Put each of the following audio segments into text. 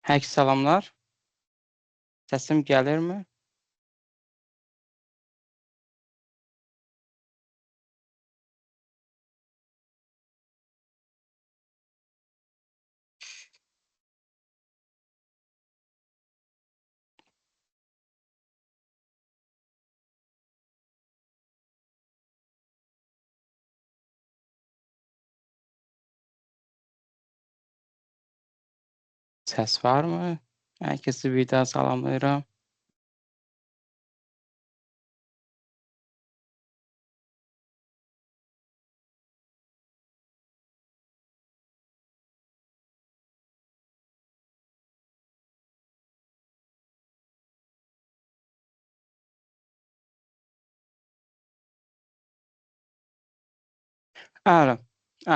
Hər kəsə salamlar. Səsim gəlirmi? Səs varmı? Hər kəsi bir daha salamlayıram. Əla,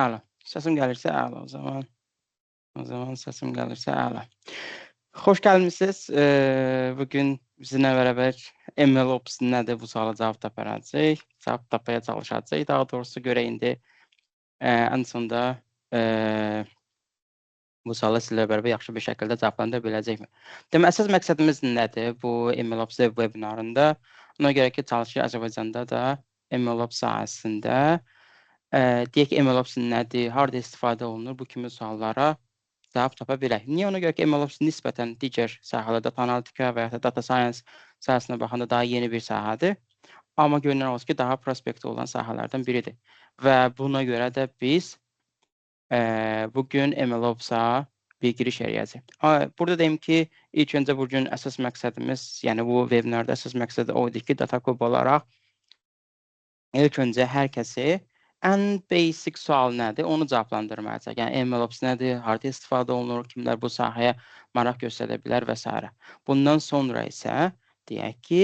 əla. Səsim gəlirsə əla o zaman. O zaman səsim gəlirsə əla. Xoş gəlmisiniz. Bugün sizinlə bərabər MLOps nədir bu suala cavab tapacağıq. Cavab tapmaya çalışacağıq. Daha doğrusu görək indi ən sonda bu suala sizlə bərabər yaxşı bir şəkildə cavablandıra biləcəkmi? Deməli, əsas məqsədimiz nədir bu MLOps webinarında? Ona görə ki, çalışırıq Azərbaycanda da MLOps sahəsində deyək ki, MLOps nədir, harda istifadə olunur, bu kimi suallara cavab tapa bilək. Niyə? Ona görə ki, MLOps nisbətən digər sahələr, data analitika və ya da data science sahəsinə baxanda daha yeni bir sahədir. Amma görünən olsun ki, daha prospekti olan sahələrdən biridir. Və buna görə də biz bugün MLOps-a bir giriş eləyəcək. Burada deyim ki, ilk öncə bugün əsas məqsədimiz, yəni bu webinarda əsas məqsədi o idi ki, data kub olaraq ilk öncə hər kəsi ən basic sual nədir, onu cavablandırmayacaq. Yəni MLOps nədir, harda istifadə olunur, kimlər bu sahəyə maraq göstərə bilər və s. Bundan sonra isə deyək ki,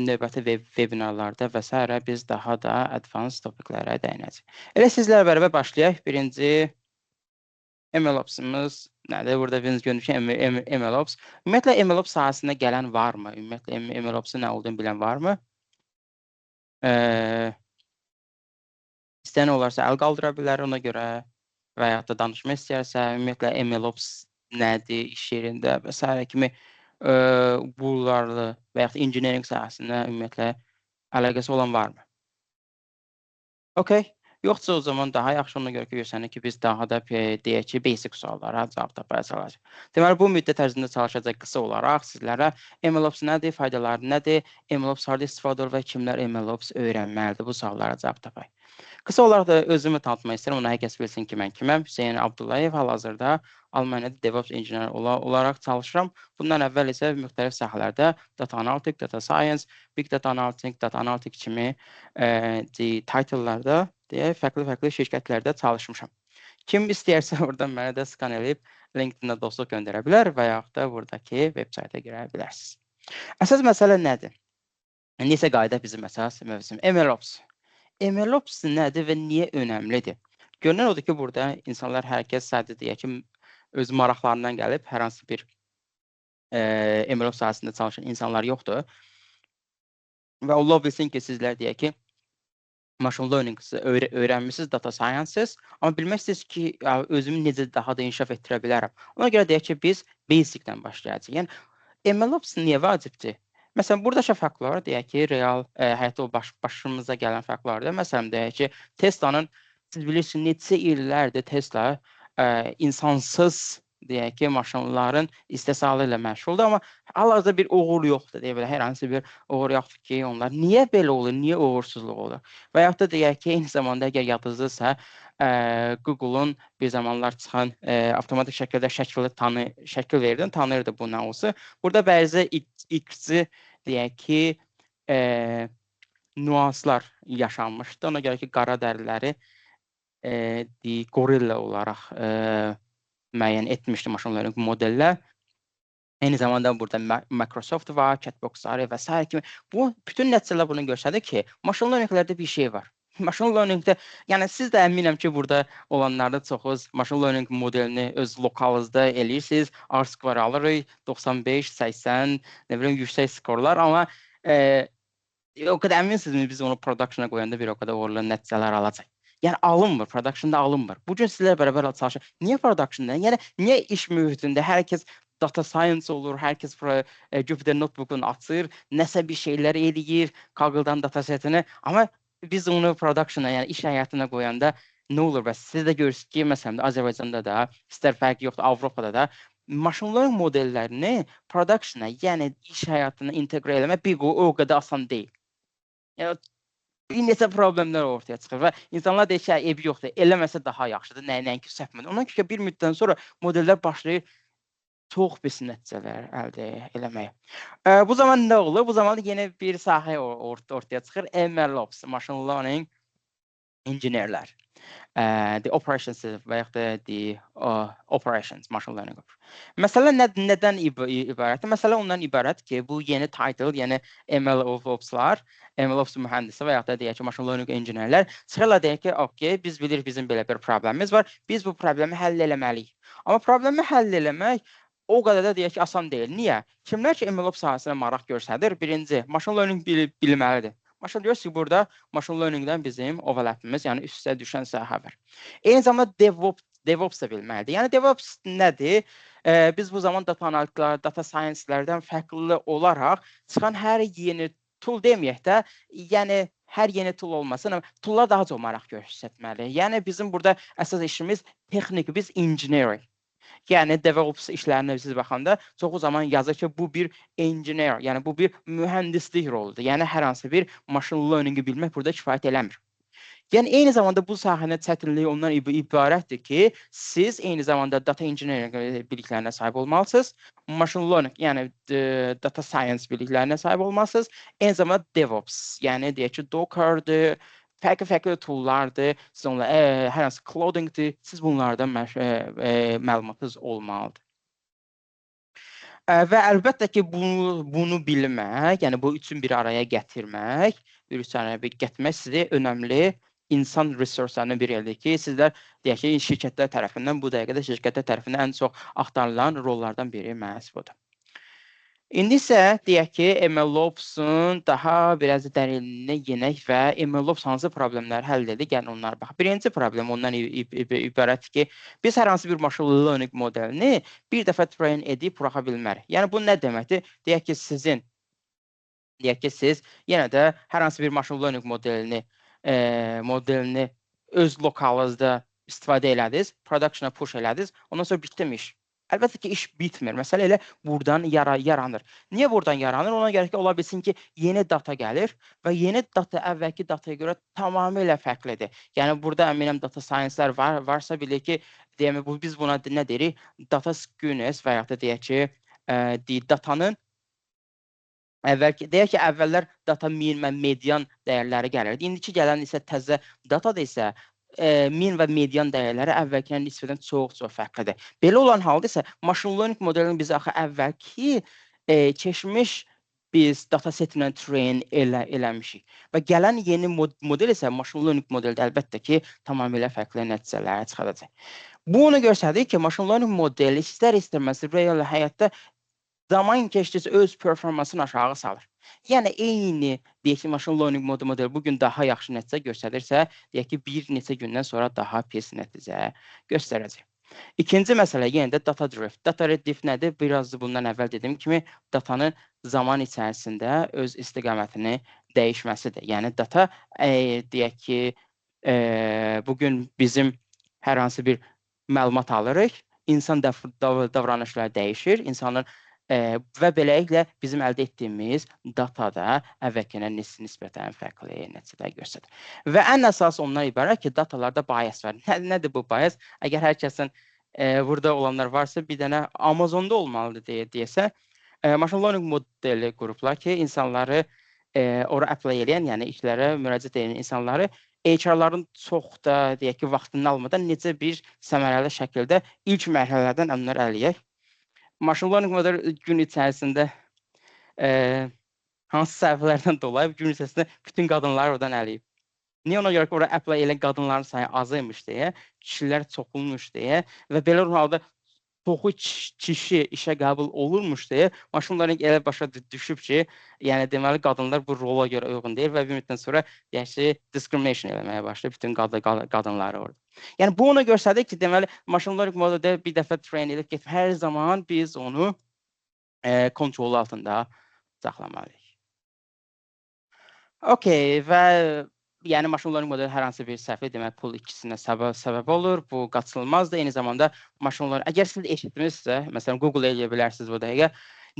növbəti webinarlarda və s. biz daha da advanced topiklərə dəyinəcəyik. Elə sizlərlə bərabər başlayaq. Birinci MLOps-ımız nədir? Burada biz görürük ki, MLOps. Ümumiyyətlə MLOps sahəsində gələn varmı? Ümumiyyətlə MLOps-ın nə olduğunu bilən varmı? İstəyən olarsa əl qaldıra bilər ona görə və ya da danışmaq istəyərsə, ümumiyyətlə MLOps nədir iş yerində və s. kimi bunlarla və ya da engineering sahəsində ümumiyyətlə əlaqəsi olan varmı? Okay. Yoxsa o zaman daha yaxşı ona görə ki, görsənir ki, biz daha da deyək ki, basic suallara cavab tapmaya çalışacağıq. Deməli, bu müddət ərzində çalışacaq qısa olaraq sizlərə MLOps nədir, faydaları nədir, MLOps harda istifadə olur və kimlər MLOps öyrənməlidir, bu suallara cavab tapaq. Qısa olaraq da özümü tanıtmaq istəyirəm. Ona hər kəs bilsin ki, mən kiməm. Hüseyn Abdullayev, hal-hazırda Almaniyada DevOps engineer olaraq çalışıram. Bundan əvvəl isə müxtəlif sahələrdə data analytics, data science, big data analytics kimi title'larda deyək, fərqli şirkətlərdə çalışmışam. Kim istəyərsə oradan mənə də skan edib LinkedIn-də dostluq göndərə bilər və yaxud da buradakı veb-sayta girə bilərsiniz. Əsas məsələ nədir? Nəsə qayıdaq bizim əsas mövzumuz MLOps. MLOps nədir və niyə önəmlidir? Görünən odur ki, burada insanlar hər kəs sadəcə deyək ki, öz maraqlarından gəlib hər hansı bir MLOps sahəsində çalışan insanlar yoxdur. Və Allah bilsin ki, sizlər deyək ki, machine learning öyrənmisiniz, data sciences, amma bilmək istəyirsiniz ki, özümü necə daha da inkişaf etdirə bilərəm. Ona görə deyək ki, biz basic-dən başlayacağıq. Yəni MLOps niyə vacibdir? Məsələn, buradakı fərqlər deyək ki, real həyatda başımıza gələn fərqlərdir. Məsələn, deyək ki, Teslanın siz bilirsiniz neçə illərdir Tesla insansız deyək ki, maşınların istehsalı ilə məşğuldur, amma hal-hazırda bir uğur yoxdur, deyə belə hər hansı bir uğur yoxdur ki, onlar niyə belə olur, niyə uğursuzluq olur? Və yaxud da deyək ki, eyni zamanda əgər yadınızdadsa, Google-un bir zamanlar çıxan avtomatik şəkildə şəkil verdi, tanıyırdı bu nə olsa. Burada bəzi X-ci deyək ki, nüanslar yaşanmışdı. Ona görə ki, qara dəriləri gorilla olaraq müəyyən etmişdi machine learning modellər. Eyni zamanda burada Microsoft var, Chatbox-ları və s. kimi. Bu bütün nəticələr bunu göstərir ki, machine learning-lərdə bir şey var. Machine learning-də, yəni siz də əminəm ki, burada olanlarda çoxuz machine learning modelini öz lokalınızda eləyirsiniz. R-square alırıq, 95, 80, nə bilim yüksək skorlar, amma o qədər əminsinizmi biz onu production-a qoyanda bir o qədər uğurlu nəticələr alacaq? Yəni alınmır, production-da alınmır. Bu gün sizlərlə bərabər çalışırıq. Niyə production-da? Yəni niyə iş mühitində hər kəs data science olur, hər kəs Jupyter Notebook'unu açır, nəsə bir şeylər eləyir, Kaggle-dan datasetini, amma biz onu production'a, yəni iş həyatına qoyanda nə olur bəs? Siz də görürsünüz ki, məsələn də Azərbaycanda da, istər fərqi yoxdur, Avropada da machine learning modellərini production'a, yəni iş həyatına inteqrə eləmək bir o qədər asan deyil. Yəni bir neçə problemlər ortaya çıxır və insanlar deyir ki, ev yoxdur, eləməsə daha yaxşıdır, nəinki səhvmədir. Ondan ki, bir müddətdən sonra modellər başlayır çox pis nəticələr əldə eləməyə. Bu zaman nə olur? Bu zaman yeni bir sahə ortaya çıxır. MLOps, Machine Learning Engineerlər. The operations və yaxud da the operations, machine learning. Məsələ nədən ibarətdir? Məsələ ondan ibarət ki, bu yeni title, yəni MLOpslar, MLOps mühəndisi və yaxud da deyək ki, machine learning engineerlər çıxırlar deyək ki, okey, biz bilirik bizim belə bir problemimiz var, biz bu problemi həll eləməliyik. Amma problemi həll eləmək o qədər də deyək ki, asan deyil. Niyə? Kimlər ki, MLOps sahəsinə maraq göstərir? Birinci, machine learning bilməlidir. Başa düşürsünüz ki, burada machine learningdən bizim overlapimiz, yəni üstə düşən sahə var. Eyni zamanda DevOps da bilməlidir. Yəni DevOps nədir? Biz bu zaman data analitiklər, data science-lərdən fərqli olaraq çıxan hər yeni tool deməyək də, yəni hər yeni tool olmasın, amma toollar daha çox maraq göstərməli. Yəni bizim burada əsas işimiz texnik, biz engineering. Yəni DevOps işlərinə siz baxanda çoxu zaman yazır ki, bu bir engineer, yəni bu bir mühəndislik roludur. Yəni hər hansı bir machine learning-i bilmək burada kifayət eləmir. Yəni eyni zamanda bu sahənin çətinliyi ondan ibarətdir ki, siz eyni zamanda data engineering biliklərinə sahib olmalısınız, machine learning, yəni data science biliklərinə sahib olmalısınız, eyni zamanda DevOps, yəni deyək ki, Docker'dır, fərqli toollardır, siz onlara hər hansı cloudingdir, siz bunlardan məlumatınız olmalıdır. Və əlbəttə ki, bunu bilmək, yəni bu üçün bir araya gətirmək, sizi önəmli insan resurslarının biri eləyir ki, sizlər deyək ki, şirkətlər tərəfindən, bu dəqiqədə şirkətlər tərəfindən ən çox axtarılan rollardan biri məhz budur. İndi isə deyək ki, MLOps-un daha biraz dərinlinə yenək və MLOps hansı problemləri həll edir? Gəlin onlara bax. Birinci problem ondan ibarətdir ki, biz hər hansı bir machine learning modelini bir dəfə train edib buraxa bilmərik. Yəni bu nə deməkdir? Deyək ki, siz yenə də hər hansı bir machine learning modelini öz lokalınızda istifadə elədiniz, production'a push elədiniz, ondan sonra bitmiş. Əlbəttə ki, iş bitmir. Məsələ elə buradan yaranır. Niyə buradan yaranır? Ona görə ki, ola bilsin ki, yeni data gəlir və yeni data əvvəlki dataya görə tamamilə fərqlidir. Yəni burada əminəm data science-lər varsa bilir ki, biz buna nə deyirik? Data skewness və yaxud da deyək ki, datanın deyək ki, əvvəllər data min və median dəyərləri gəlirdi. İndiki gələn isə təzə datada isə min və median dəyərləri əvvəlkindən nisbətən çox fərqlidir. Belə olan halda isə machine learning modelini biz axı əvvəlki keçmiş biz datasetindən train eləmişik. Və gələn yeni model isə machine learning modeldə əlbəttə ki, tamamilə fərqli nəticələr çıxaracaq. Bu onu göstərir ki, machine learning modeli istər-istəməz real həyatda zaman keçdikcə öz performansını aşağı salır. Yəni eyni deyək ki, machine learning modeli bugün daha yaxşı nəticə göstərirsə, deyək ki, bir neçə gündən sonra daha pis nəticə göstərəcək. İkinci məsələ yenə də data drift. Data drift nədir? Biraz bundan əvvəl dediyim kimi datanın zaman içərisində öz istiqamətini dəyişməsidir. Yəni data deyək ki, bugün bizim hər hansı bir məlumat alırıq, insan davranışları dəyişir, insanın və beləliklə bizim əldə etdiyimiz datada əvvəlkinə nisbətən fərqli nəticələr göstərir. Və ən əsas ondan ibarət ki, datalarda bias var. Nədir bu bias? Əgər hər kəsin burada olanlar varsa, bir dənə Amazonda olmalıdır desə, machine learning modeli qruplar ki, insanları ora apply edən, yəni işlərə müraciət edən insanları HR-ların çox da deyək ki, vaxtını almadan necə bir səmərəli şəkildə ilk mərhələlərdən onları ələyək. Machine learning modeli gün içərisində hansı səhvlərdən dolayı gün içərisində bütün qadınları oradan ələyib. Niyə? Ona görə ki, orada apply edən qadınların sayı azıymış deyə, kişilər çoxulmuş deyə və belə halda çoxu kişi işə qəbul olurmuş deyə machine learning elə başa düşüb ki, yəni deməli qadınlar bu rola görə uyğun deyil və bir müddətdən sonra yəni discrimination eləməyə başlayır bütün qadınları orada. Yəni bu onu göstərir ki, deməli machine learning modeldə bir dəfə train edib getmə, hər zaman biz onu kontrol altında saxlamalıyıq. Okay, və yəni machine learning modeli hər hansı bir səhvə demək pul ikisinə səbəb olur. Bu qaçılmazdır. Eyni zamanda machine learning əgər siz eşitmisinizsə, məsələn Google eləyə bilərsiniz bu dəqiqə.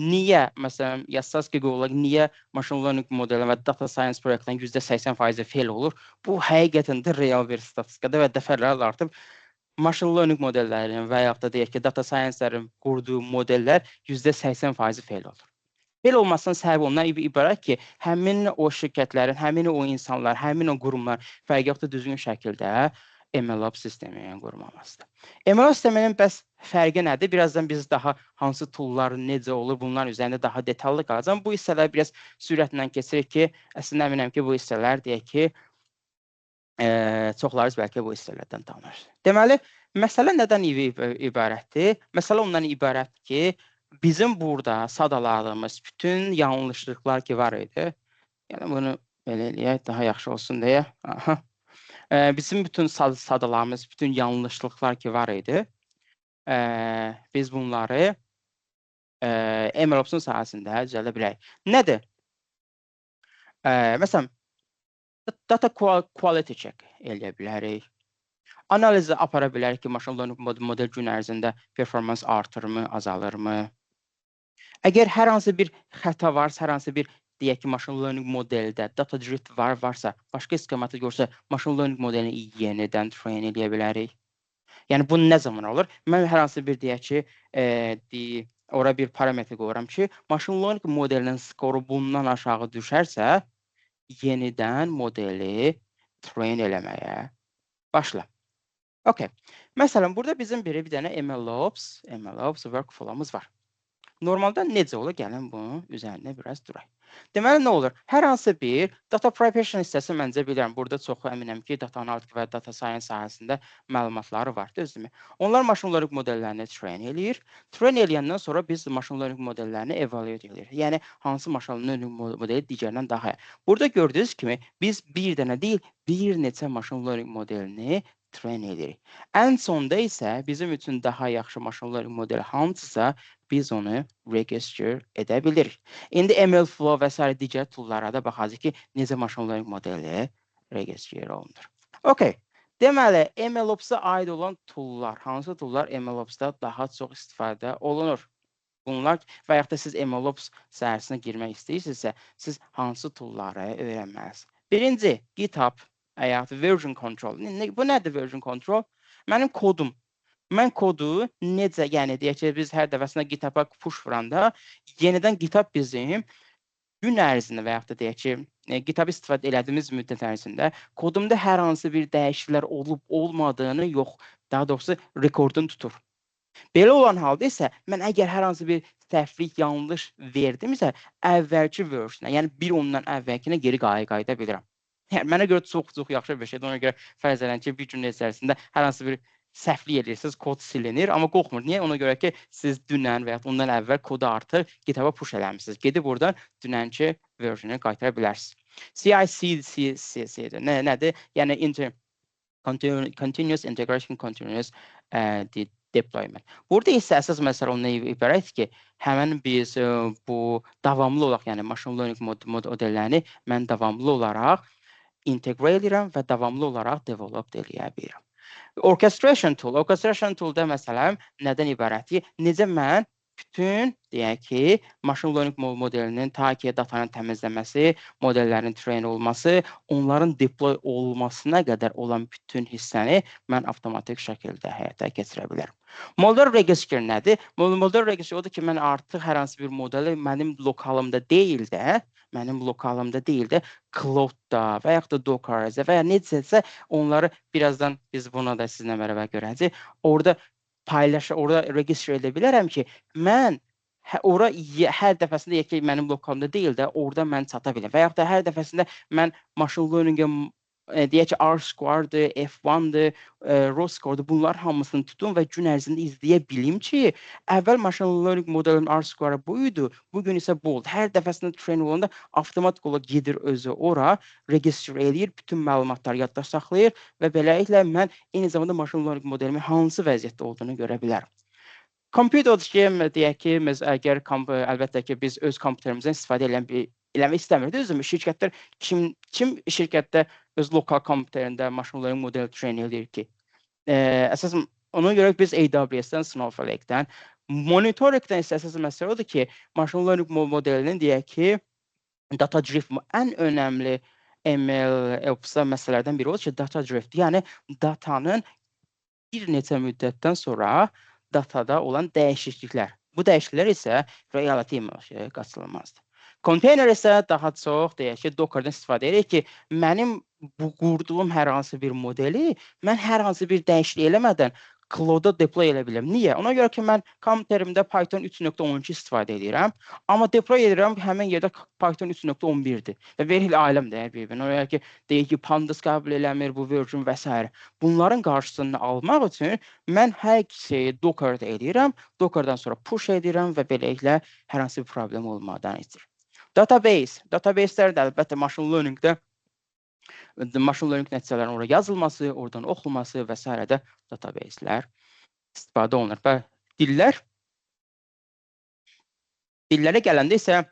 Niyə məsələn yazsaz ki Google-a niyə machine learning modeli və data science proyektinin %80% fail olur? Bu həqiqətən də real bir statistikadır və dəfələrlə artıb machine learning modellərinin və yaxud da deyək ki, data science-lərin qurduğu modellər %80% fail olur. Belə olmasının səbəbi ondan ibarət ki, həmin o şirkətlərin, həmin o insanlar, həmin o qurumlar fərqli düzgün şəkildə MLOps sistemini qurmamasıdır. MLOps sisteminin bəs fərqi nədir? Birazdan biz daha hansı toollar necə olur, bunlar üzərində daha detallı qalacağam. Bu hissələri biraz sürətlə keçirik ki, əslində əminəm ki, bu hissələr deyək ki, çoxlarınız bəlkə bu hissələrdən tanır. Deməli, məsələ nədən ibarətdir? Məsələ ondan ibarətdir ki, bizim burada sadaladığımız bütün yanlışlıqlar ki var idi. Yəni bunu belə eləyək, daha yaxşı olsun deyə. Aha. Bizim bütün sadaladığımız bütün yanlışlıqlar ki var idi. Biz bunları MLOps-un sahəsində düzəldə bilərik. Nədir? Məsələn, data quality check eləyə bilərik. Analizi apara bilərik ki, machine learning model gün ərzində performans artırmı, azalırmı? Əgər hər hansı bir xəta varsa, hər hansı bir deyək ki, machine learning modeldə data drift varsa, başqa istiqamətə görsə, machine learning modelini yenidən train edə bilərik. Yəni bu nə zaman olur? Mən hər hansı bir deyək ki, ora bir parametr qoyuram ki, machine learning modelinin skoru bundan aşağı düşərsə, yenidən modeli train eləməyə başla. Okay. Məsələn, burada bizim bir dənə MLOps workflow-umuz var. Normalda necə olur? Gəlin bunun üzərində biraz duraq. Deməli, nə olur? Hər hansı bir data preparation hissəsi məncə bilirəm. Burada çoxu əminəm ki, data analitik və data science sahəsində məlumatları var, düzdürmü? Onlar machine learning modellərini train eləyir. Train eləyəndən sonra biz machine learning modellərini evaluate edirik. Yəni, hansı machine learning modeli digərindən daha iyi. Burada gördüyünüz kimi, biz bir dənə deyil, bir neçə machine learning modelini train edirik. Ən sonda isə bizim üçün daha yaxşı machine learning modeli hansısa biz onu register edə bilirik. İndi MLflow və s. digər toollara da baxacaq ki, necə machine learning modeli register olunur. Okay. Deməli, MLOps-a aid olan toollar, hansı toollar MLOps-da daha çox istifadə olunur? Bunlar və yaxud da siz MLOps səhəsinə girmək istəyirsinizsə, siz hansı toolları öyrənməlisiniz? Birinci, GitHub, version control. Bu nədir version control? Mənim kodum. Mən kodu necə, yəni deyək ki, biz hər dəfəsində GitHub-a push vuranda, yenidən GitHub bizim gün ərzində və yaxud da deyək ki, GitHub istifadə elədiyimiz müddət ərzində kodumda hər hansı bir dəyişikliklər olub-olmadığını yox, daha doğrusu rekordunu tutur. Belə olan halda isə mən əgər hər hansı bir səhvlik, yanlış verdimsə, əvvəlki versiona, yəni bir ondan əvvəlkinə geri qayıda bilirəm. Yəni, mənə görə çox yaxşı bir şeydir. Ona görə fərz edən ki, bir gün ərzində hər hansı bir səhvlik edirsiniz, kod silinir, amma qorxmur. Niyə? Ona görə ki, siz dünən və ya ondan əvvəl kodu artıq GitHub-a push eləmişsiniz. Gedib oradan dünənki versionu qaytara bilərsiniz. CI/CD nədir? Yəni Continuous Integration Continuous Deployment. Burada isə əsas məsələ ondan ibarət ki, həmən biz bu davamlı olaraq, yəni machine learning modellərini mən davamlı olaraq inteqrə edirəm və davamlı olaraq develop eləyə bilirəm. Orchestration toolda məsələn nədən ibarətdir? Necə mən bütün deyək ki, machine learning modelinin ta ki datanın təmizləməsi, modellərin train olması, onların deploy olmasına qədər olan bütün hissəni mən avtomatik şəkildə həyata keçirə bilərəm. Model register nədir? Model register odur ki, mən artıq hər hansı bir modeli mənim lokalımda deyil də, Cloud-da və yaxud da Docker-da və ya necəsə onları birazdan biz buna da sizinlə bərabər görəcəyik. Orada register edə bilərəm ki, mən ora hər dəfəsində deyək ki, mənim lokalımda deyil də, orada mən çata biləm. Və yaxud da hər dəfəsində mən machine learning-ə deyək ki, R-square-dır, F1-dır, raw-score-dur. Bunlar hamısını tutun və gün ərzində izləyə bilim ki, əvvəl machine learning modelinin R-square bu idi, bu gün isə bu oldu. Hər dəfəsində train olanda avtomatik olaraq gedir özü ora, register eləyir, bütün məlumatları yadda saxlayır və beləliklə mən eyni zamanda machine learning modelimin hansı vəziyyətdə olduğunu görə bilərəm. Computer game deyək ki, biz əgər əlbəttə ki, biz öz kompüterimizdən istifadə eləmək istəmirdik. Düzdürmü? Şirkətlər kim şirkətdə öz lokal kompüterində machine learning modeli train edir ki? Əsasən ona görə biz AWS-dən, Snowflake-dən, monitoringdən isə əsas məsələ odur ki, machine learning modelinin deyək ki, data drift ən önəmli ML məsələlərdən biri odur ki, data drift, yəni datanın bir neçə müddətdən sonra datada olan dəyişikliklər. Bu dəyişikliklər isə reality image qaçılmazdır. Konteyner isə daha çox deyək ki, Docker'dan istifadə edir ki, mənim bu qurduğum hər hansı bir modeli mən hər hansı bir dəyişiklik eləmədən Cloud-a deploy edə bilərəm. Niyə? Ona görə ki, mən kompüterimdə Python 3.12 istifadə edirəm, amma deploy edirəm həmin yerdə Python 3.11-dir. Və verir aləm dəyər bir-birinə. Ona görə ki, deyək ki, Pandas qəbul eləmir, bu version və s. Bunların qarşısını almaq üçün mən hər şeyi Docker'da edirəm, Docker'dan sonra push edirəm və beləliklə hər hansı bir problem olmadan edir. Database'lər də əlbəttə machine learningdə machine learning nəticələrinin oraya yazılması, oradan oxunması və s. də database'lər istifadə olunur. Və dillərə gələndə isə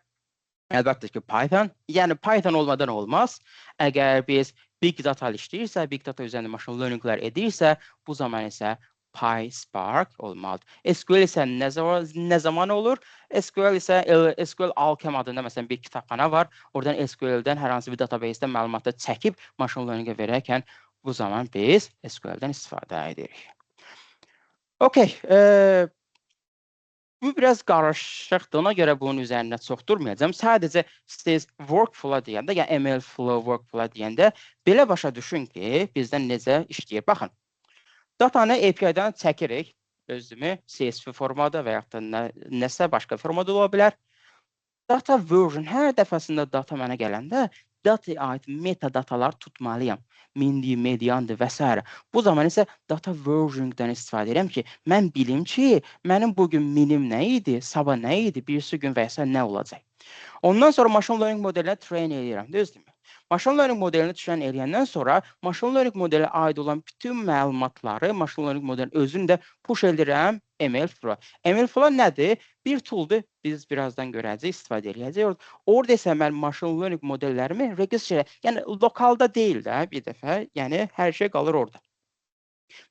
əlbəttə ki, Python. Yəni Python olmadan olmaz. Əgər biz big data işləyirsə, big data üzərində machine learninglər edirsə, bu zaman isə PySpark olmalıdır. SQL isə nə zaman olur? SQL isə SQL Alchem adında məsələn bir kitabxana var. Oradan SQL-dən hər hansı bir database-dən məlumatı çəkib machine learning-ə verərkən bu zaman biz SQL-dən istifadə edirik. Okay, bu biraz qarışıqdır. Ona görə bunun üzərində çox durmayacağam. Sadəcə siz workflow deyəndə, yəni MLflow workflow deyəndə belə başa düşün ki, bizdən necə işləyir. Baxın. Datanı API-dən çəkirik, özümü CSV formada və yaxud da nəsə başqa formada ola bilər. Data version, hər dəfəsində data mənə gələndə, dataya aid metadatalar tutmalıyam. Mindir, mediandır və s. Bu zaman isə data version-dən istifadə edirəm ki, mən bilim ki, mənim bugün minim nə idi, sabah nə idi, birisi gün və s. nə olacaq. Ondan sonra machine learning modelinə train edirəm, düzdürmü? Machine learning modelini train edəndən sonra machine learning modelə aid olan bütün məlumatları machine learning modelinin özündə push edirəm MLflow. MLflow nədir? Bir tooldur. Biz birazdan görəcəyik, istifadə edəcəyik. Orada isə mən machine learning modellərimi register, yəni lokalda deyil də bir dəfə, yəni hər şey qalır orada.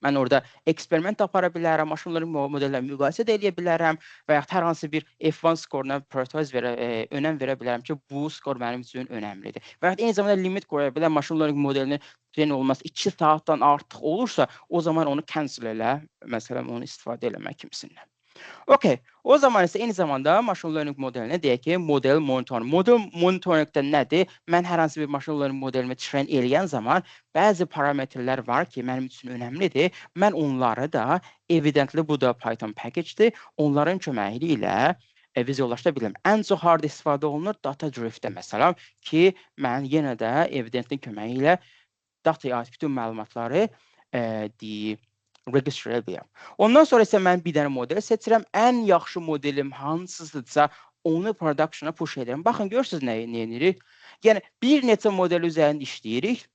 Mən orada eksperiment apara bilərəm, machine learning modelləri müqayisə edə bilərəm və ya hər hansı bir F1 skoruna önəm verə bilərəm ki, bu skor mənim üçün önəmlidir. Və ya eyni zamanda limit qoya bilərəm, machine learning modelinin train olması 2 saatdan artıq olursa, o zaman onu cancel elə, məsələn, onu istifadə eləmək kimisindən. Okay, o zaman isə eyni zamanda machine learning modelinə deyək ki, model monitoring. Model monitoringdə nədir? Mən hər hansı bir machine learning modelimi train eləyən zaman bəzi parametrlər var ki, mənim üçün önəmlidir. Mən onları da evidently bu da Python package-dir. Onların köməyi ilə vizuallaşdıra bilərəm. Ən çox harda istifadə olunur? Data drift-də məsələn ki, mən yenə də evidently köməyi ilə dataya aid bütün məlumatları register edirəm. Ondan sonra isə mən bir dənə model seçirəm. Ən yaxşı modelim hansıdırsa onu production-a push edirəm. Baxın, görürsünüz nə edirik? Yəni, bir neçə model üzərində işləyirik.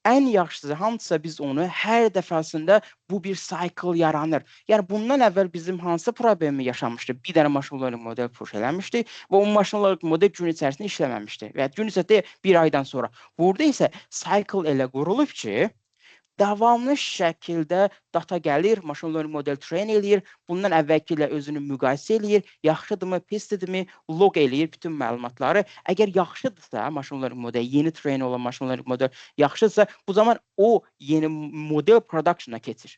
Ən yaxşısı hansısa biz onu hər dəfəsində bu bir cycle yaranır. Yəni, bundan əvvəl bizim hansı problemi yaşamışdı? Bir dənə machine learning model push eləmişdik və o machine learning model gün içərisində işləməmişdi. Və gün içərisində bir aydan sonra. Burada isə cycle elə qurulub ki, davamlı şəkildə data gəlir, machine learning model train eləyir, bundan əvvəlki ilə özünü müqayisə eləyir, yaxşıdırmı, pisdirmi, log eləyir bütün məlumatları. Əgər yaxşıdırsa, machine learning model, yeni train olan machine learning model yaxşıdırsa, bu zaman o yeni model production-a keçir.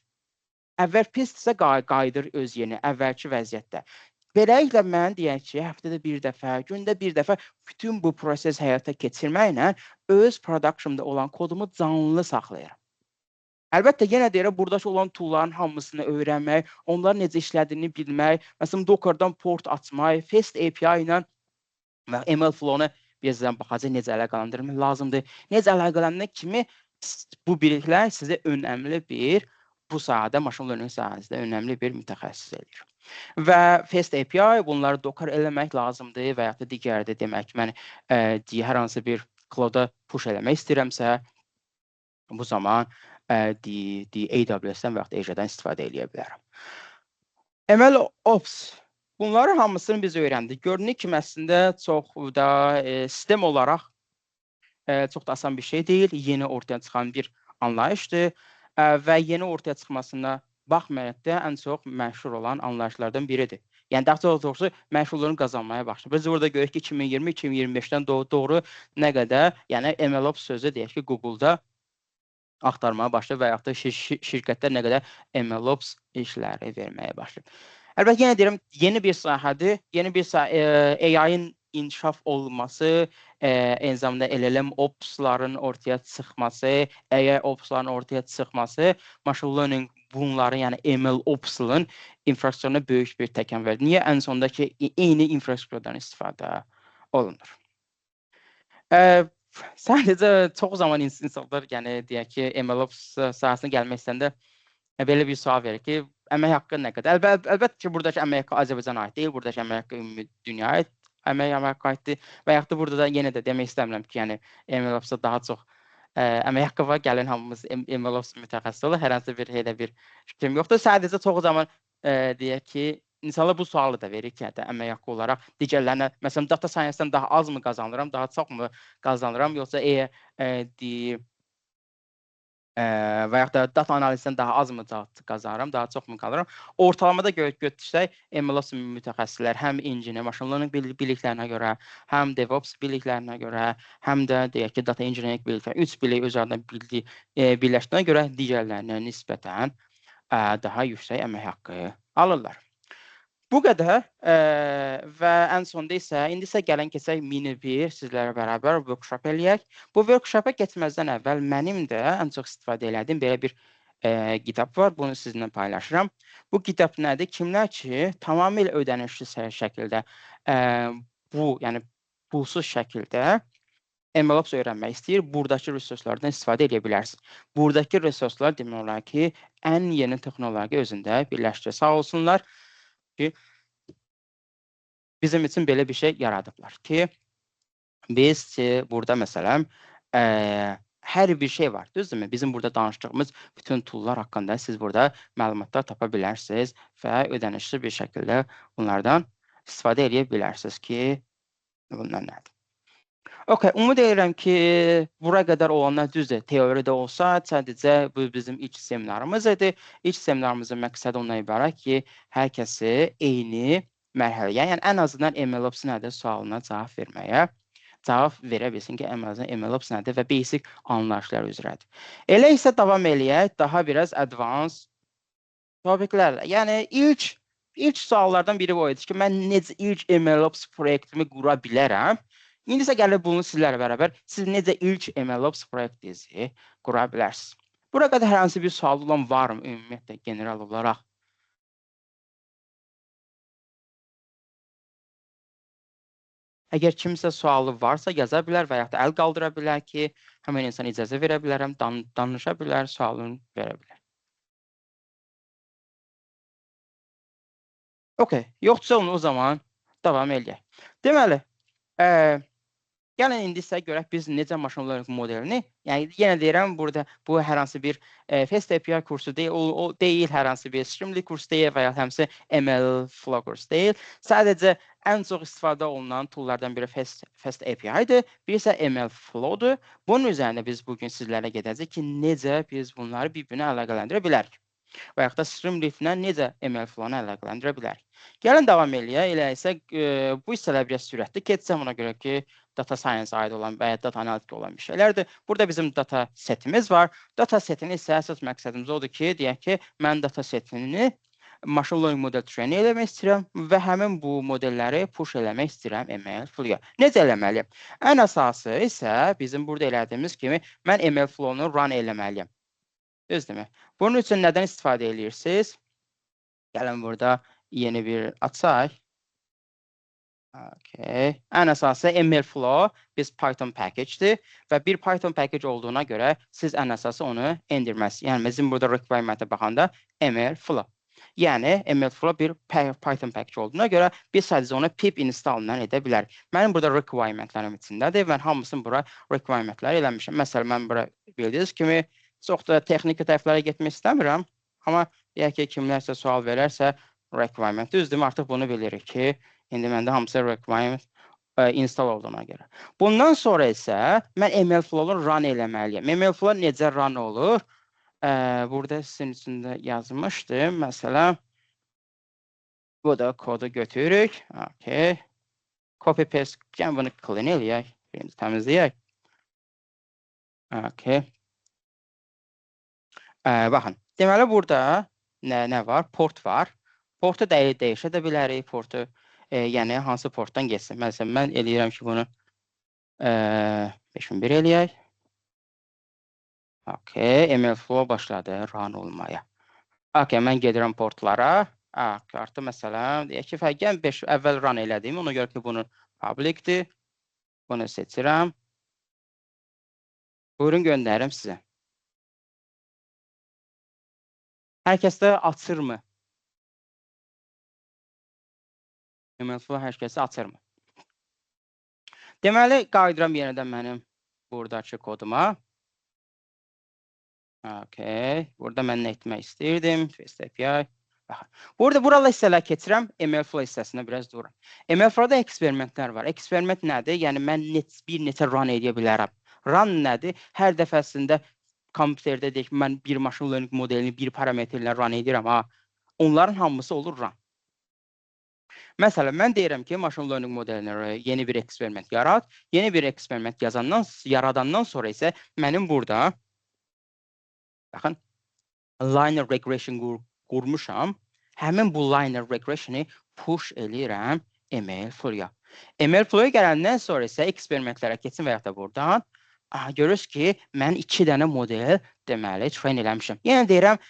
Əvvəl pisdirsə, qayıdır öz yeni, əvvəlki vəziyyətdə. Beləliklə, mən deyək ki, həftədə bir dəfə, gündə bir dəfə bütün bu proses həyata keçirməklə öz production-da olan kodumu canlı saxlayıram. Əlbəttə, yenə deyirəm, buradakı olan toolların hamısını öyrənmək, onların necə işlədiyini bilmək, məsələn, Docker'dan port açmaq, Fast API ilə MLflow-nu Birazdan baxacaq necə əlaqələndirmək lazımdır. Necə əlaqələndirmək kimi bu biliklər sizə önəmli bir bu sahədə, machine learning sahəsində önəmli bir mütəxəssis eləyir. Və Fast API bunları docker eləmək lazımdır və ya da digərdə demək ki, mən hər hansı bir cloud-a push eləmək istəyirəmsə, bu zaman AWS-dən və ya da Azure-dan istifadə edə bilərəm. MLOps bunların hamısını biz öyrəndik. Görünür ki, əslində çox da sistem olaraq çox da asan bir şey deyil. Yeni ortaya çıxan bir anlayışdır və yeni ortaya çıxmasına baxmayaraq da ən çox məşhur olan anlayışlardan biridir. Yəni daha doğrusu məşhurluğunu qazanmaya başlayır. Biz burada görürük ki, 2020-2025-dən doğru nə qədər, yəni MLOps sözü deyək ki, Google-da axtarmağa başlayıb və ya da şirkətlər nə qədər MLOps işləri verməyə başlayıb. Əlbəttə, yenə deyirəm, yeni bir sahədir. Yeni bir AI-ın inkişaf olması, eyni zamanda LLM opsların ortaya çıxması, AI opsların ortaya çıxması, machine learning bunların, yəni ML opsların infrastrukturuna böyük bir təkan verdi. Niyə? Ən sondakı eyni infrastrukturdan istifadə olunur. Sadəcə çox zaman insanlar, yəni deyək ki, MLOps sahəsinə gəlmək istəyəndə belə bir sual verir ki, əmək haqqı nə qədər? Əlbəttə ki, buradakı əmək haqqı Azərbaycana aid deyil, buradakı əmək haqqı ümumi dünyaya əmək haqqı aiddir və yaxud da burada da yenə də demək istəmirəm ki, yəni MLOps-da daha çox əmək haqqı var, gəlin hamımız MLOps mütəxəssis olur, hər hansı bir elə bir fikrim yoxdur. Sadəcə çox zaman deyək ki, İnsanlar bu sualı da verir ki, əmək haqqı olaraq digərlərinə, məsələn, data science-dən daha azmı qazanıram, daha çoxmu qazanıram, yoxsa və yaxud da data analizdən daha azmı qazanıram, daha çoxmu qazanıram? Ortalamada götürsək, MLOps mütəxəssislər həm engineer, machine learning biliklərinə görə, həm DevOps biliklərinə görə, həm də deyək ki, data engineering bilikləri, 3 bilik özlərində birləşdiyinə görə digərlərinə nisbətən daha yüksək əmək haqqı alırlar. Bu qədər və ən sonda isə, indi isə gəlin keçək mini bir sizlərlə bərabər workshop eləyək. Bu workshop'a keçməzdən əvvəl mənim də ən çox istifadə elədiyim belə bir kitab var. Bunu sizinlə paylaşıram. Bu kitab nədir? Kimlər ki, tamamilə ödənişsiz şəkildə yəni pulsuz şəkildə MLOps öyrənmək istəyir, buradakı resurslardan istifadə edə bilərsiniz. Buradakı resurslar demək olar ki, ən yeni texnologiya özündə birləşdirir. Sağ olsunlar ki, bizim üçün belə bir şey yaradıblar ki, biz burada məsələn, hər bir şey var, düzdürmü? Bizim burada danışdığımız bütün toollar haqqında siz burada məlumatlar tapa bilərsiniz və ödənişli bir şəkildə bunlardan istifadə edə bilərsiniz ki, bunlar nədir? Okay, umud edirəm ki, bura qədər olanlar düzdür, teoriyada olsa, sadəcə bu bizim ilk seminarımız idi. İlk seminarımızın məqsədi ondan ibarət ki, hər kəsi eyni mərhələyə, yəni ən azından MLOps nədir sualına cavab verə bilsin ki, ən azından MLOps nədir və basic anlayışlar üzrədir. Elə isə davam eləyək daha biraz advanced topiklərlə. Yəni ilk suallardan biri o idi ki, mən necə ilk MLOps proyektimi qura bilərəm? İndi isə gəlib bunu sizlərlə bərabər, siz necə ilk MLOps proyektinizi qura bilərsiniz. Bura qədər hər hansı bir sual olan varmı ümumiyyətlə general olaraq? Əgər kimsə sualı varsa yaza bilər və ya da əl qaldıra bilər ki, həmin insan icazə verə bilərəm, danışa bilər, sualını verə bilər. Okay, yoxdursa o zaman davam eləyək. Deməli, gəlin indi isə görək biz necə machine learning modelini, yəni yenə deyirəm burada bu hər hansı bir Fast API kursu deyil, o deyil hər hansı bir Streamlit kursu deyil və ya həmsə ML Flow kursu deyil. Sadəcə ən çox istifadə olunan toollardan biri Fast API-dir, bir isə ML Flow-dur. Bunun üzərində biz bugün sizlərlə gedəcək ki, necə biz bunları bir-birinə əlaqələndirə bilərik və yaxud da Streamlit-lə necə ML Flow-nu əlaqələndirə bilərik. Gəlin davam eləyək, elə isə bu hissələr biraz sürətli keçsəm ona görə ki, data science aid olan və ya data analitika olan bir şeylərdir. Burada bizim data setimiz var. Data setinin isə əsas məqsədimiz odur ki, deyək ki, mən data setini machine learning model train eləmək istəyirəm və həmin bu modelləri push eləmək istəyirəm ML Flow-ya. Necə eləməliyəm? Ən əsası isə bizim burada elədiyimiz kimi mən ML Flow-nu run eləməliyəm. Düzdürmü? Bunun üçün nədən istifadə edirsiniz? Gəlin burada yeni bir açaq. Okay. Ən əsası MLflow biz Python package-dir və bir Python package olduğuna görə siz ən əsası onu endirməsiniz. Yəni bizim burada requirement-ə baxanda MLflow. Yəni MLflow bir Python package olduğuna görə biz sadəcə onu pip install-dan edə bilərik. Mənim burada requirement-lərim içindədir və hamısını bura requirement-ləri eləmişəm. Məsələn, mən bura bildiyiniz kimi çox da texniki tərəflərə getmək istəmirəm, amma deyək ki, kimlərsə sual verərsə requirement düzdür, artıq bunu bilirik ki, indi məndə hamısı requirement install olduğuna görə. Bundan sonra isə mən MLflow-u run eləməliyəm. MLflow necə run olur? Burada sizin içində yazmışdım. Məsələn, bu da kodu götürürük. Okay. Copy paste. Yəni bunu clean eləyək. Birinci təmizləyək. Okay. Baxın. Deməli burada nə var? Port var. Portu dəyişə də bilərik. Portu yəni hansı portdan geçsin. Məsələn, mən eləyirəm ki, bunu 5001 eləyək. Okay, MLflow başladı run olmaya. Okay, mən gedirəm portlara. Artıq məsələn, deyək ki, fərqən 5 əvvəl run elədim. Ona görə ki, bunu publicdir. Bunu seçirəm. Buyurun göndərim sizə. Hər kəsdə açırmı? MLflow hər kəsdə açırmı? Deməli, qayıdıram yenidən mənim buradakı koduma. Okay, burada mən nə etmək istəyirdim? Fast API. Burada buralı hissələr keçirəm, MLflow hissəsinə biraz duram. MLflow-da eksperimentlər var. Eksperiment nədir? Yəni, mən bir neçə run edə bilərəm. Run nədir? Hər dəfəsində kompüterdə deyək ki, mən bir machine learning modelini bir parametrlə run edirəm. Onların hamısı olur run. Məsələn, mən deyirəm ki, machine learning modelinə yeni bir eksperiment yarat. Yeni bir eksperiment yaradandan sonra isə mənim burada baxın, linear regression qurmuşam. Həmin bu linear regressioni push eləyirəm MLflow-ya. MLflow-ya gələndən sonra isə eksperimentlərə keçin və ya da buradan görürsünüz ki, mən 2 dənə model deməli train eləmişəm. Yəni deyirəm,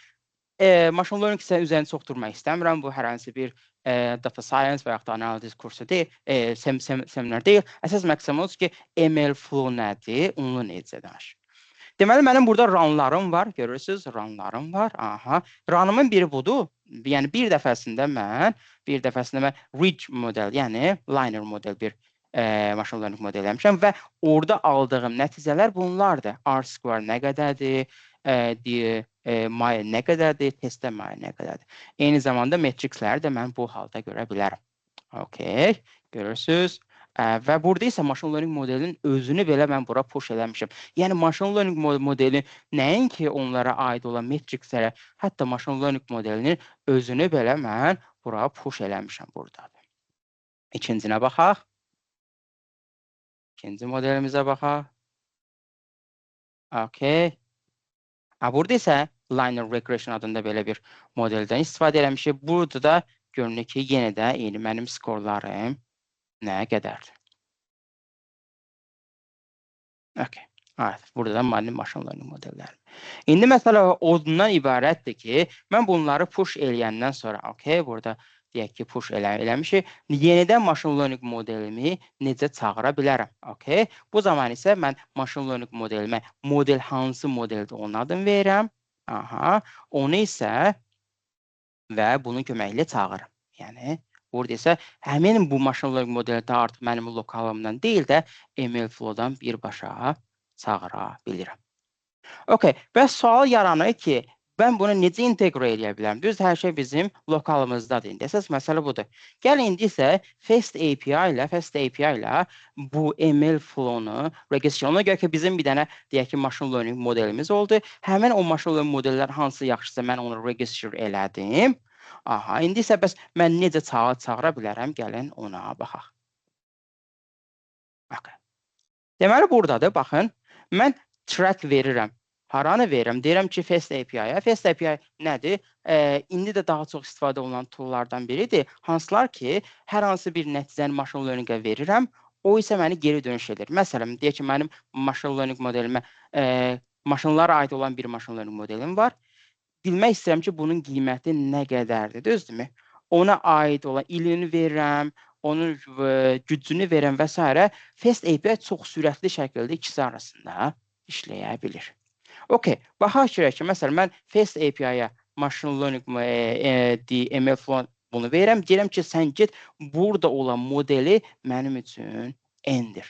machine learning üzərində çox durmaq istəmirəm. Bu hər hansı bir data science və ya da analiz kursu deyil, seminar deyil. Əsas məqsədim odur ki, MLflow nədir, onu necə danışım. Deməli, mənim burada runlarım var, görürsünüz, runlarım var. Runımın biri budur. Yəni, bir dəfəsində mən ridge model, yəni linear model bir machine learning model eləmişəm və orada aldığım nəticələr bunlardır. R-square nə qədərdir, maya nə qədərdir, testdə maya nə qədərdir. Eyni zamanda matrixləri də mən bu halda görə bilərəm. Okay, görürsünüz. Və burada isə machine learning modelinin özünü belə mən bura push eləmişəm. Yəni, machine learning modeli nəinki onlara aid olan matrixlərə, hətta machine learning modelinin özünü belə mən bura push eləmişəm buradadır. İkincinə baxaq. İkinci modelimizə baxaq. Okay. Burada isə linear regression adında belə bir modeldən istifadə eləmişik. Burada da görünür ki, yenə də mənim skorlarım nə qədərdir? Okay. Burada da mənim machine learning modellərim. İndi məsələ ondan ibarətdir ki, mən bunları push eləyəndən sonra, burada deyək ki, push eləmişik, yenidən machine learning modelimi necə çağıra bilərəm? Bu zaman isə mən machine learning modelimə model hansı modeldir onun adını verirəm. Onu isə və bunun köməklə çağırım. Yəni, burada isə həmin bu machine learning modeli də artıq mənim lokalımdan deyil də MLflow-dan birbaşa çağıra bilirəm. Okay, və sual yaranır ki, mən bunu necə inteqrə edə bilərəm? Düz hər şey bizim lokalımızdadır. İndi əsas məsələ budur. Gəl indi isə Fast API ilə bu MLflow-nu registrasiyona görə ki, bizim bir dənə deyək ki, machine learning modelimiz oldu. Həmin o machine learning modellər hansı yaxşısa mən onu register elədim. İndi isə bəs mən necə çağıra bilərəm? Gəlin ona baxaq. Deməli, buradadır, baxın, mən track verirəm. Haranı verirəm? Deyirəm ki, Fast API-yə. Fast API nədir? İndi də daha çox istifadə olunan toollardan biridir. Hansılar ki, hər hansı bir nəticəni machine learning-ə verirəm, o isə məni geri dönüş edir. Məsələn, deyək ki, mənim machine learning modelimə maşınlara aid olan bir machine learning modelim var. Bilmək istəyirəm ki, bunun qiyməti nə qədərdir, düzdürmü? Ona aid olan ilini verirəm, onun gücünü verən və s. Fast API çox sürətli şəkildə ikisi arasında işləyə bilir. Okay, baxaq görək ki, məsələn, mən Fast API-yə Machine Learning MLflow bunu verirəm. Deyirəm ki, sən get burada olan modeli mənim üçün endir.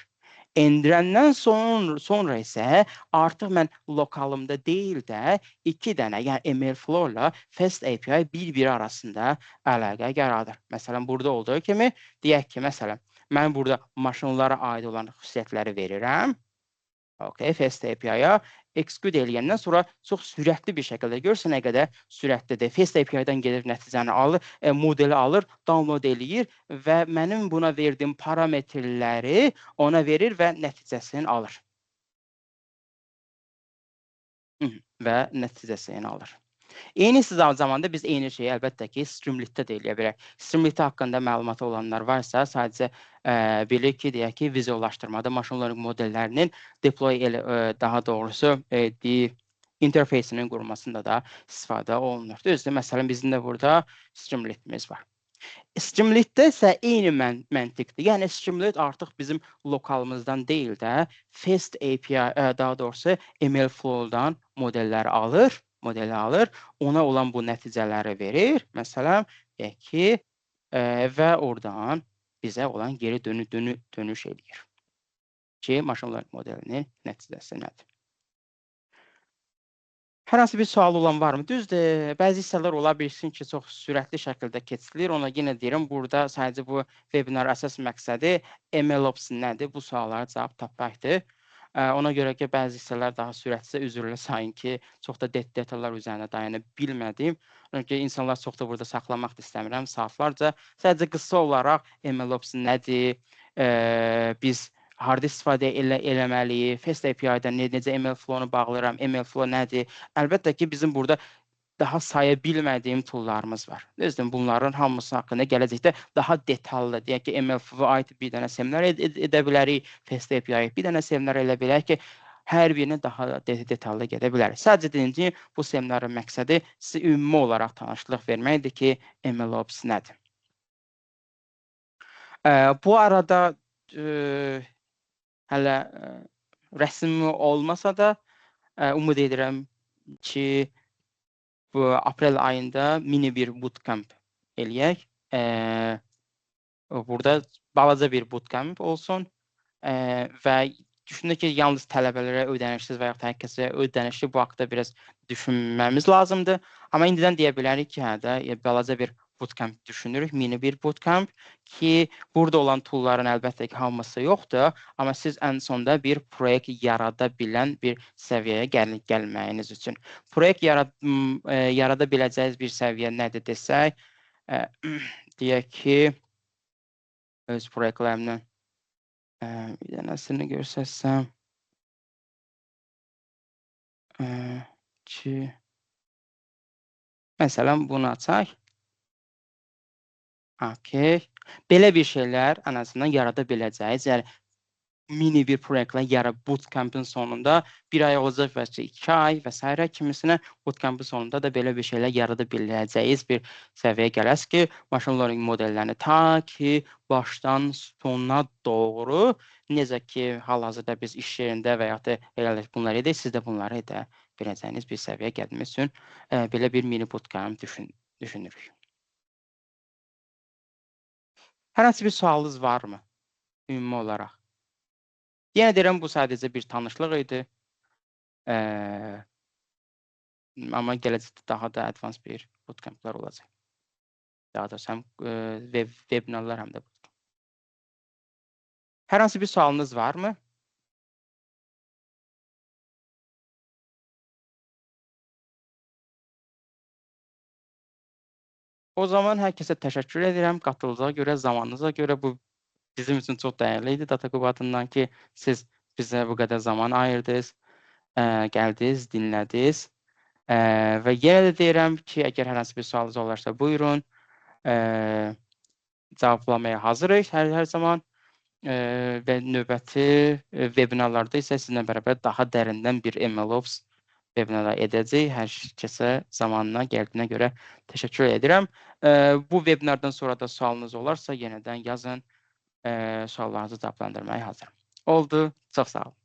Endirəndən sonra isə artıq mən lokalımda deyil də 2 dənə, yəni MLflow ilə Fast API bir-biri arasında əlaqə yaradır. Məsələn, burada olduğu kimi deyək ki, məsələn, mən burada maşınlara aid olan xüsusiyyətləri verirəm. Okay, Fast API-ya execute eləyəndən sonra çox sürətli bir şəkildə görürsən nə qədər sürətlidir. Fast API-dən gedir nəticəni alır, modeli alır, download eləyir və mənim buna verdiyim parametrləri ona verir və nəticəsini alır. Və nəticəsini alır. Eyni zamanda biz eyni şeyi əlbəttə ki, Streamlit-də də eləyə bilərik. Streamlit haqqında məlumatı olanlar varsa, sadəcə bilir ki, deyək ki, vizuallaşdırmada machine learning modellərinin deploy daha doğrusu interfeysinin qurulmasında da istifadə olunur. Düzdür, məsələn, bizim də burada Streamlit-imiz var. Streamlit-də isə eyni məntiqdir. Yəni Streamlit artıq bizim lokalımızdan deyil də, Fast API, daha doğrusu MLflow-dan modelləri alır, ona olan bu nəticələri verir. Məsələn, deyək ki, və oradan bizə olan geri dönüş eləyir ki, machine learning modelinin nəticəsi nədir? Hər hansı bir sual olan varmı? Düzdür, bəzi hissələr ola bilsin ki, çox sürətli şəkildə keçilir. Ona yenə deyirəm, burada sadəcə bu webinar əsas məqsədi MLOps nədir? Bu suallara cavab tapmaqdır. Ona görə ki, bəzi hissələr daha sürətlisə üzrlə sayın ki, çox da detallar üzərində dayana bilmədim. Ona görə insanlar çox da burada saxlamaq da istəmirəm saatlarca. Sadəcə qısa olaraq MLOps nədir? Biz harda istifadə eləməliyik? Fast API-dən necə MLflow-nu bağlayıram? MLflow nədir? Əlbəttə ki, bizim burada daha saya bilmədiyim toollarımız var. Düzdür, bunların hamısı haqqında gələcəkdə daha detallı, deyək ki, MLflow-a aid bir dənə seminar edə bilərik, Fast API-yə bir dənə seminar elə bilək ki, hər birinə daha detallı gedə bilərik. Sadəcə deyim ki, bu seminarın məqsədi sizə ümumi olaraq tanışlıq verməkdir ki, MLOps nədir? Bu arada hələ rəsmi olmasa da ümid edirəm ki, bu aprel ayında mini bir bootcamp eləyək. Burada balaca bir bootcamp olsun və düşündüm ki, yalnız tələbələrə ödənişsiz və yaxud hər kəsə ödənişli bu haqda biraz düşünməmiz lazımdır. Amma indidən deyə bilərik ki, hə də balaca bir bootcamp düşünürük, mini bir bootcamp ki, burada olan toolların əlbəttə ki, hamısı yoxdur, amma siz ən sonda bir proyekt yarada bilən bir səviyyəyə gəlməyiniz üçün. Proyekt yarada biləcəyiniz bir səviyyə nədir desək, deyək ki, öz proyektlərimdən bir dənəsini görsətsəm ki, məsələn, bunu açaq. Okay. Belə bir şeylər ən azından yarada biləcəyiz. Yəni, mini bir proyektlə bootcampın sonunda 1 ay olacaq və 2 ay və s. kimisinə bootcampın sonunda da belə bir şeylər yarada biləcəyiz bir səviyyəyə gələsiz ki, machine learning modellərini ta ki, başdan sonuna doğru, necə ki, hal-hazırda biz iş yerində və yaxud da elə bunları edək, siz də bunları edə biləcəyiniz bir səviyyəyə gəlmək üçün belə bir mini bootcamp düşünürük. Hər hansı bir sualınız varmı? Ümumi olaraq. Yenə deyirəm, bu sadəcə bir tanışlıq idi. Amma gələcəkdə daha da advanced bir bootcamplar olacaq. Daha doğrusu həm webinarlar, həm də bootcamp. Hər hansı bir sualınız varmı? O zaman hər kəsə təşəkkür edirəm qatıldığa görə, zamanınıza görə. Bu bizim üçün çox dəyərli idi Datakup adından ki, siz bizə bu qədər zaman ayırdınız, gəldiniz, dinlədiniz. Və yenə də deyirəm ki, əgər hər hansı bir sualınız olarsa, buyurun. Cavablamaya hazırıq hər zaman. Və növbəti webinarlarda isə sizinlə bərabər daha dərindən bir MLOps vebinara edəcəyik. Hər kəsə zamanına gəldiyinə görə təşəkkür edirəm. Bu vebinardan sonra da sualınız olarsa yenidən yazın. Suallarınızı cavablandırmaya hazıram. Oldu. Çox sağ olun.